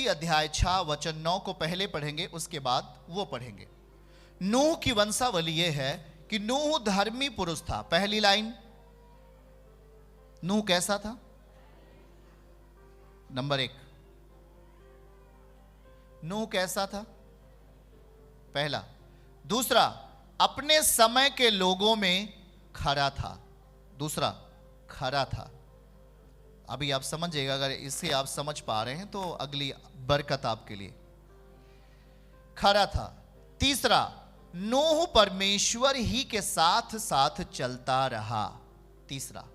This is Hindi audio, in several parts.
अध्याय 6 वचन 9 को पहले पढ़ेंगे, उसके बाद वो पढ़ेंगे। नूह की वंशावली ये है कि नूह धर्मी पुरुष था। पहली लाइन, नूह कैसा था? नंबर 1, नूह कैसा था? पहला। दूसरा, अपने समय के लोगों में खरा था। दूसरा, खरा था। अभी आप समझिएगा, अगर इसे आप समझ पा रहे हैं तो अगली बरकत आपके लिए। खरा था। तीसरा, नूह परमेश्वर ही के साथ साथ चलता रहा। तीसरा।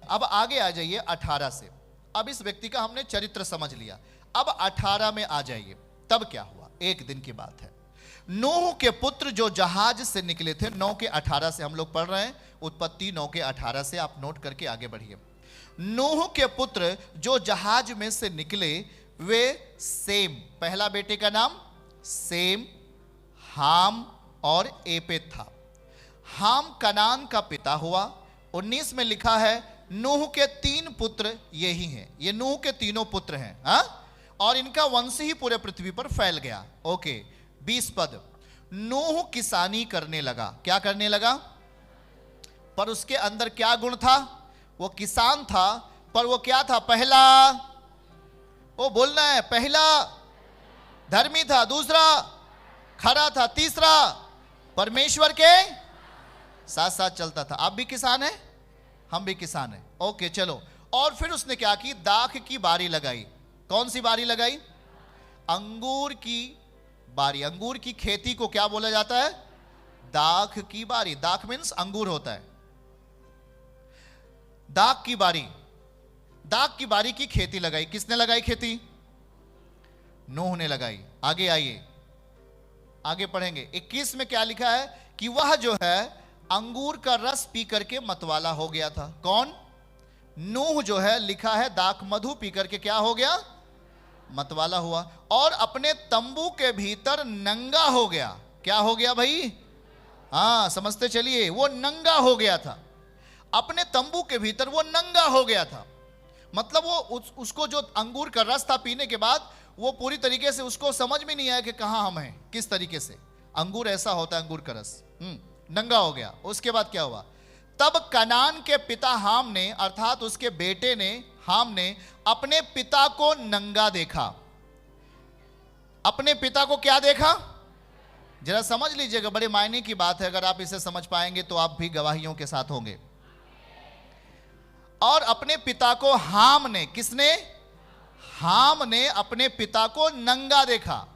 अब आगे आ जाइए 18 से। अब इस व्यक्ति का हमने चरित्र समझ लिया। अब 18 में आ जाइए। तब क्या हुआ? एक दिन की बात है। नूह के पुत्र जो जहाज से निकले थे, 9 के 18 से हम लोग पढ़ रहे हैं, उत्पत्ति 9 के 18 से आप नोट करके आगे बढ़िए। नूह के पुत्र जो जहाज में से निकले वे सेम, पहला बेटे का नाम सेम, हाम और एपेत था। हाम कनान का पिता हुआ। 19 में लिखा है नूह के 3 पुत्र यही हैं। ये नूह के तीनों पुत्र हैं, हा? और इनका वंश ही पूरे पृथ्वी पर फैल गया। ओके। 20 पद, नूह किसानी करने लगा। क्या करने लगा? पर उसके अंदर क्या गुण था? वो किसान था, पर वो क्या था? पहला, वो बोलना है, पहला धर्मी था, दूसरा खरा था, तीसरा परमेश्वर के साथ साथ चलता था। आप भी किसान हैं, हम भी किसान हैं। ओके, चलो। और फिर उसने क्या की? दाख की बारी लगाई। कौन सी बारी लगाई? अंगूर की बारी। अंगूर की खेती को क्या बोला जाता है? दाख की बारी। दाख मीन्स अंगूर होता है। दाख की बारी, दाख की बारी की खेती लगाई। किसने लगाई खेती? नूह ने लगाई। आगे आइए, आगे पढ़ेंगे। 21 में क्या लिखा है कि वह जो है अंगूर का रस पी करके मतवाला हो गया था। कौन? नूह जो है, लिखा है दाख मधु पी करके क्या हो गया? मतवाला हुआ। और अपने तंबू के भीतर नंगा हो गया। क्या हो गया भाई? हाँ, समझते चलिए। वो नंगा हो गया था। अपने तंबू के भीतर वो नंगा हो गया था। मतलब वो उसको जो अंगूर का रस था पीने के बाद, वो पूरी तरीके से उसको समझ में नहीं आया कि कहां हम हैं, किस तरीके से। अंगूर ऐसा होता है, अंगूर का रस। नंगा हो गया। उसके बाद क्या हुआ? तब कनान के पिता हाम ने, अर्थात उसके बेटे ने, हाम ने अपने पिता को नंगा देखा। अपने पिता को क्या देखा? जरा समझ लीजिएगा, बड़े मायने की बात है। अगर आप इसे समझ पाएंगे तो आप भी गवाहियों के साथ होंगे। और अपने पिता को हाम ने, किसने? हाम ने अपने पिता को नंगा देखा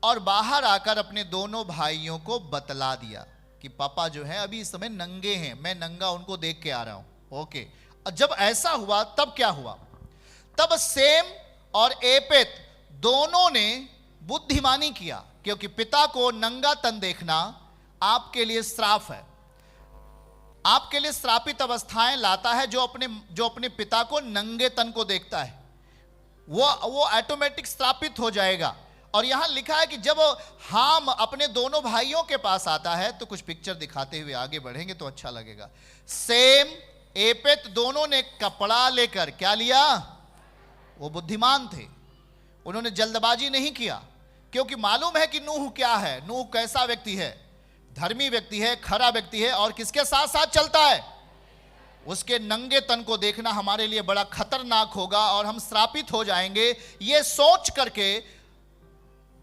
और बाहर आकर अपने दोनों भाइयों को बतला दिया कि पापा जो है अभी इस समय नंगे हैं, मैं नंगा उनको देख के आ रहा हूं। ओके। जब ऐसा हुआ तब क्या हुआ? तब सेम और एपेत दोनों ने बुद्धिमानी किया, क्योंकि पिता को नंगा तन देखना आपके लिए श्राप है। आपके लिए श्रापित अवस्थाएं लाता है। जो अपने पिता को नंगे तन को देखता है वो ऑटोमेटिक श्रापित हो जाएगा। और यहां लिखा है कि जब हाम अपने दोनों भाइयों के पास आता है, तो कुछ पिक्चर दिखाते हुए आगे बढ़ेंगे तो अच्छा लगेगा। सेम एपेत दोनों ने कपड़ा लेकर क्या लिया? वो बुद्धिमान थे, उन्होंने जल्दबाजी नहीं किया, क्योंकि मालूम है कि नूह क्या है, नूह कैसा व्यक्ति है। धर्मी व्यक्ति है, खरा व्यक्ति है, और किसके साथ साथ चलता है? उसके नंगे तन को देखना हमारे लिए बड़ा खतरनाक होगा और हम श्रापित हो जाएंगे। ये सोच करके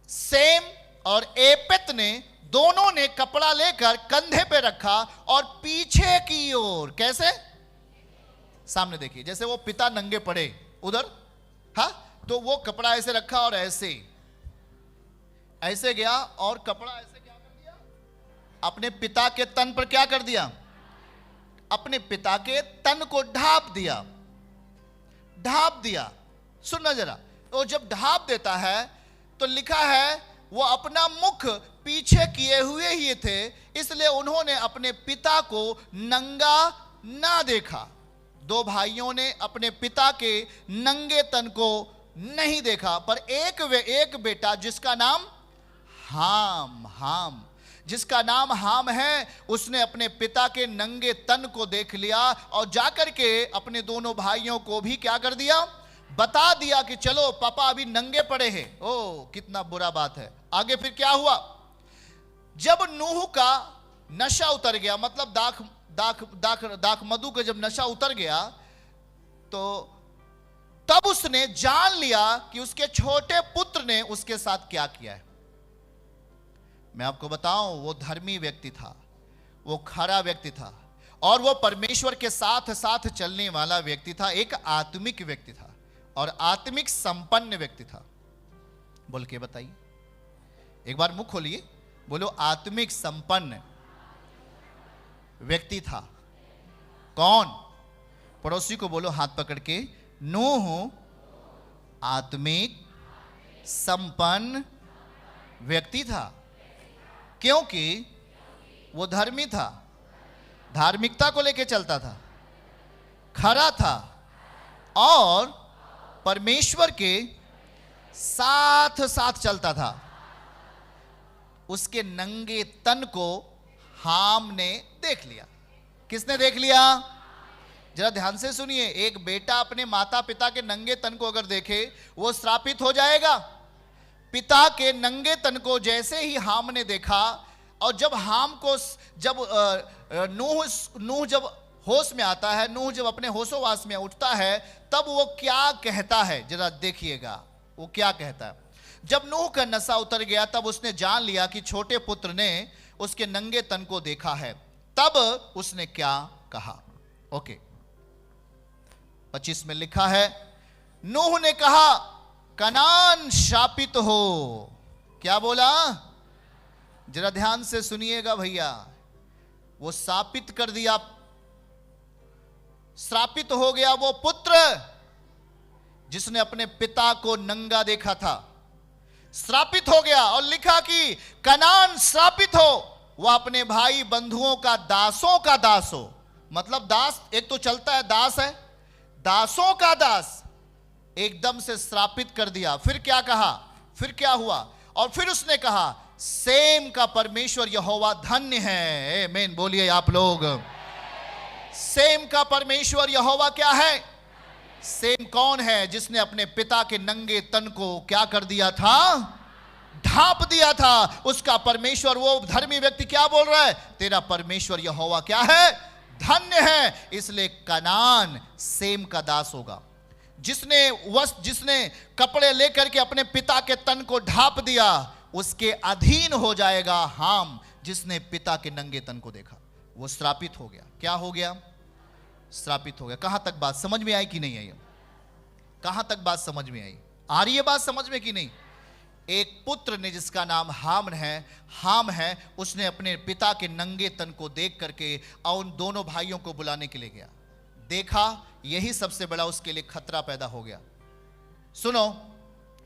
सेम और एपेत ने, दोनों ने कपड़ा लेकर कंधे पे रखा और पीछे की ओर, कैसे? सामने देखिए, जैसे वो पिता नंगे पड़े उधर, हा? तो वो कपड़ा ऐसे रखा और ऐसे गया और कपड़ा ऐसे क्या कर दिया? अपने पिता के तन पर क्या कर दिया? अपने पिता के तन को ढाप दिया। सुनना जरा, वो जब ढाप देता है तो लिखा है वो अपना मुख पीछे किए हुए ही थे, इसलिए उन्होंने अपने पिता को नंगा ना देखा। दो भाइयों ने अपने पिता के नंगे तन को नहीं देखा, पर एक बेटा जिसका नाम हाम जिसका नाम हाम है, उसने अपने पिता के नंगे तन को देख लिया और जाकर के अपने दोनों भाइयों को भी क्या कर दिया? बता दिया कि चलो पापा अभी नंगे पड़े हैं। ओ कितना बुरा बात है। आगे फिर क्या हुआ? जब नूह का नशा उतर गया, मतलब दाख मधु का जब नशा उतर गया, तो तब उसने जान लिया कि उसके छोटे पुत्र ने उसके साथ क्या किया है। मैं आपको बताऊं, वो धर्मी व्यक्ति था, वो खरा व्यक्ति था, और वो परमेश्वर के साथ साथ चलने वाला व्यक्ति था, एक आत्मिक व्यक्ति था और आत्मिक संपन्न व्यक्ति था। बोल के बताइए, एक बार मुंह खोलिए, बोलो आत्मिक संपन्न व्यक्ति था। कौन? पड़ोसी को बोलो हाथ पकड़ के, नूह आत्मिक संपन्न व्यक्ति था, क्योंकि वो धर्मी था, धार्मिकता को लेकर चलता था, खरा था और परमेश्वर के साथ साथ चलता था। उसके नंगे तन को हाम ने देख लिया। किसने देख लिया? जरा ध्यान से सुनिए, एक बेटा अपने माता पिता के नंगे तन को अगर देखे, वो श्रापित हो जाएगा। पिता के नंगे तन को जैसे ही हाम ने देखा, और जब हाम को जब नूह जब होश में आता है, नूह जब अपने होशोवास में उठता है, तब वो क्या कहता है, जरा देखिएगा वो क्या कहता है। जब नूह का नशा उतर गया, तब उसने जान लिया कि छोटे पुत्र ने उसके नंगे तन को देखा है। तब उसने क्या कहा? ओके, 25 में लिखा है, नूह ने कहा कनान शापित हो। क्या बोला? जरा ध्यान से सुनिएगा भैया, वो शापित कर दिया, श्रापित हो गया वो पुत्र जिसने अपने पिता को नंगा देखा था, श्रापित हो गया। और लिखा कि कनान श्रापित हो, वह अपने भाई बंधुओं का दासों का दास हो। मतलब दास एक तो चलता है, दास है, दासों का दास एकदम से श्रापित कर दिया। फिर क्या कहा? फिर क्या हुआ? और फिर उसने कहा सेम का परमेश्वर यहोवा धन्य है। आमीन बोलिए आप लोग। सेम का परमेश्वर यहोवा क्या है? सेम कौन है? जिसने अपने पिता के नंगे तन को क्या कर दिया था? ढांप दिया था। उसका परमेश्वर, वो धर्मी व्यक्ति क्या बोल रहा है? तेरा परमेश्वर यहोवा क्या है? धन्य है। इसलिए कनान सेम का दास होगा। जिसने कपड़े लेकर के अपने पिता के तन को ढांप दिया, उसके अधीन हो जाएगा हाम, जिसने पिता के नंगे तन को देखा। वो श्रापित हो गया। क्या हो गया? श्रापित हो गया। कहां तक बात समझ में आई कि नहीं आई? कहां तक बात समझ में आई? आ रही है बात समझ में कि नहीं? एक पुत्र ने जिसका नाम हाम है, उसने अपने पिता के नंगे तन को देख करके और उन दोनों भाइयों को बुलाने के लिए गया। देखा, यही सबसे बड़ा उसके लिए खतरा पैदा हो गया। सुनो,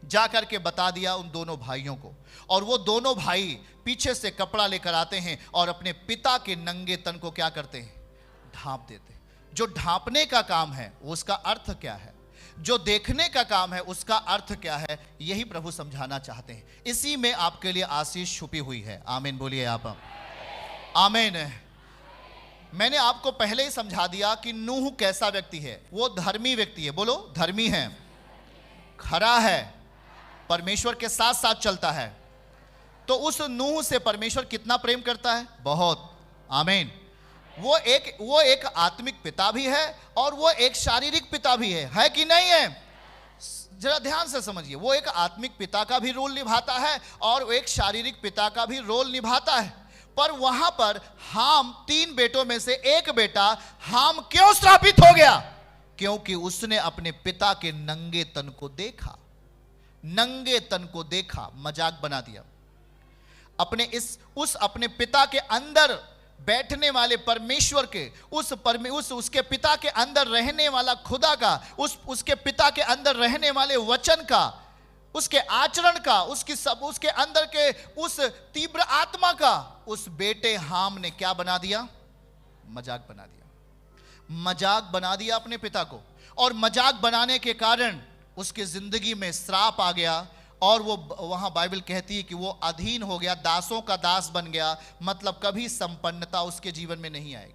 जाकर के बता दिया उन दोनों भाइयों को, और वो दोनों भाई पीछे से कपड़ा लेकर आते हैं और अपने पिता के नंगे तन को क्या करते हैं? ढांप देते हैं। जो ढांपने का काम है उसका अर्थ क्या है? जो देखने का काम है उसका अर्थ क्या है? यही प्रभु समझाना चाहते हैं। इसी में आपके लिए आशीष छुपी हुई है। आमीन बोलिए आप। आमीन। मैंने आपको पहले ही समझा दिया कि नूह कैसा व्यक्ति है। वो धर्मी व्यक्ति है। बोलो, धर्मी है, खरा है, परमेश्वर के साथ साथ चलता है। तो उस नूह से परमेश्वर कितना प्रेम करता है? बहुत। आमीन। वो एक आत्मिक पिता भी है और वो एक शारीरिक पिता भी है कि नहीं है? जरा ध्यान से समझिए, वो एक आत्मिक पिता का भी रोल निभाता है और एक शारीरिक पिता का भी रोल निभाता है। पर वहां पर हाम, 3 बेटों में से एक बेटा हाम क्यों श्रापित हो गया? क्योंकि उसने अपने पिता के नंगे तन को देखा। नंगे तन को देखा, मजाक बना दिया। अपने पिता के अंदर बैठने वाले परमेश्वर के, उसके पिता के अंदर रहने वाला खुदा का, उसके पिता के अंदर रहने वाले वचन का, उसके आचरण का, उसके अंदर के उस तीव्र आत्मा का, उस बेटे हाम ने क्या बना दिया? मजाक बना दिया। मजाक बना दिया अपने पिता को, और मजाक बनाने के कारण उसके जिंदगी में श्राप आ गया। और वो वहां बाइबल कहती है कि वो अधीन हो गया, दासों का दास बन गया। मतलब कभी संपन्नता उसके जीवन में नहीं आएगी,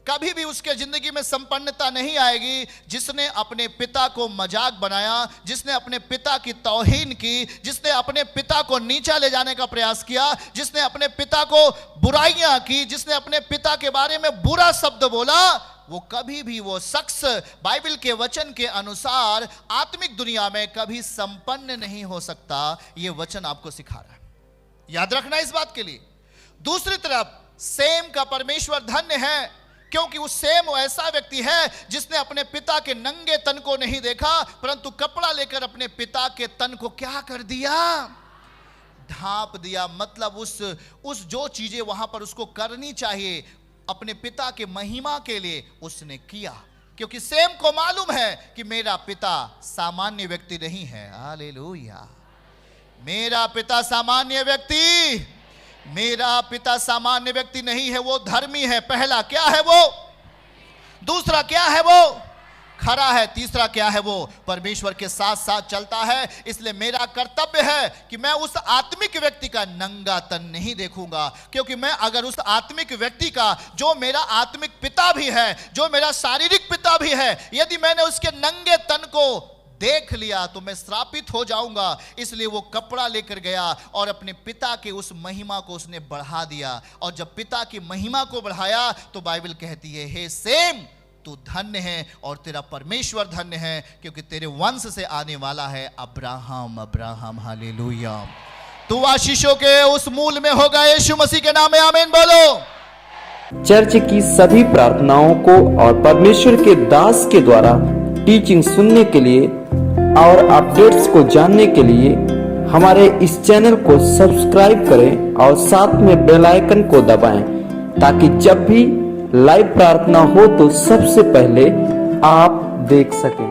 कभी भी उसके जिंदगी में संपन्नता नहीं आएगी। जिसने अपने पिता को मजाक बनाया, जिसने अपने पिता की तौहीन की, जिसने अपने पिता को नीचा ले जाने का प्रयास किया, जिसने अपने पिता को बुराइयां की, जिसने अपने पिता के बारे में बुरा शब्द बोला, वो कभी भी वो शख्स बाइबल के वचन के अनुसार आत्मिक दुनिया में कभी संपन्न नहीं हो सकता। ये वचन आपको सिखा रहा है, याद रखना इस बात के लिए। दूसरी तरफ सेम का परमेश्वर धन्य है, क्योंकि उस सेम ऐसा व्यक्ति है जिसने अपने पिता के नंगे तन को नहीं देखा, परंतु कपड़ा लेकर अपने पिता के तन को क्या कर दिया, ढांप दिया। मतलब उस जो चीजें वहां पर उसको करनी चाहिए अपने पिता के महिमा के लिए उसने किया, क्योंकि सेम को मालूम है कि मेरा पिता सामान्य व्यक्ति नहीं है। हालेलुया। मेरा पिता सामान्य व्यक्ति नहीं है, वो धर्मी है। पहला क्या है वो, दूसरा क्या है वो, खरा है, तीसरा क्या है वो, परमेश्वर के साथ साथ चलता है। इसलिए मेरा कर्तव्य है कि मैं उस आत्मिक व्यक्ति का नंगा तन नहीं देखूंगा, क्योंकि मैं अगर उस आत्मिक व्यक्ति का, जो मेरा आत्मिक पिता भी है, जो मेरा शारीरिक पिता भी है, यदि मैंने उसके नंगे तन को देख लिया तो मैं श्रापित हो जाऊंगा। इसलिए वो कपड़ा लेकर गया और अपने पिता के उस महिमा को उसने बढ़ा दिया। और जब पिता की महिमा को बढ़ाया तो बाइबल कहती है, हे सेम, तू धन्य है और तेरा परमेश्वर धन्य है, क्योंकि तेरे वंश से आने वाला है अब्राहम। हालेलुया। तू आशीषों के उस मूल में होगा, यीशु मसीह के नाम में आमीन बोलो। चर्च की सभी प्रार्थनाओं को और परमेश्वर के दास के द्वारा टीचिंग सुनने के लिए और अपडेट्स को जानने के लिए हमारे इस चैनल को सब्सक्राइब करें और साथ में बेल आइकन को दबाएं, ताकि जब भी लाइव प्रार्थना हो तो सबसे पहले आप देख सकें।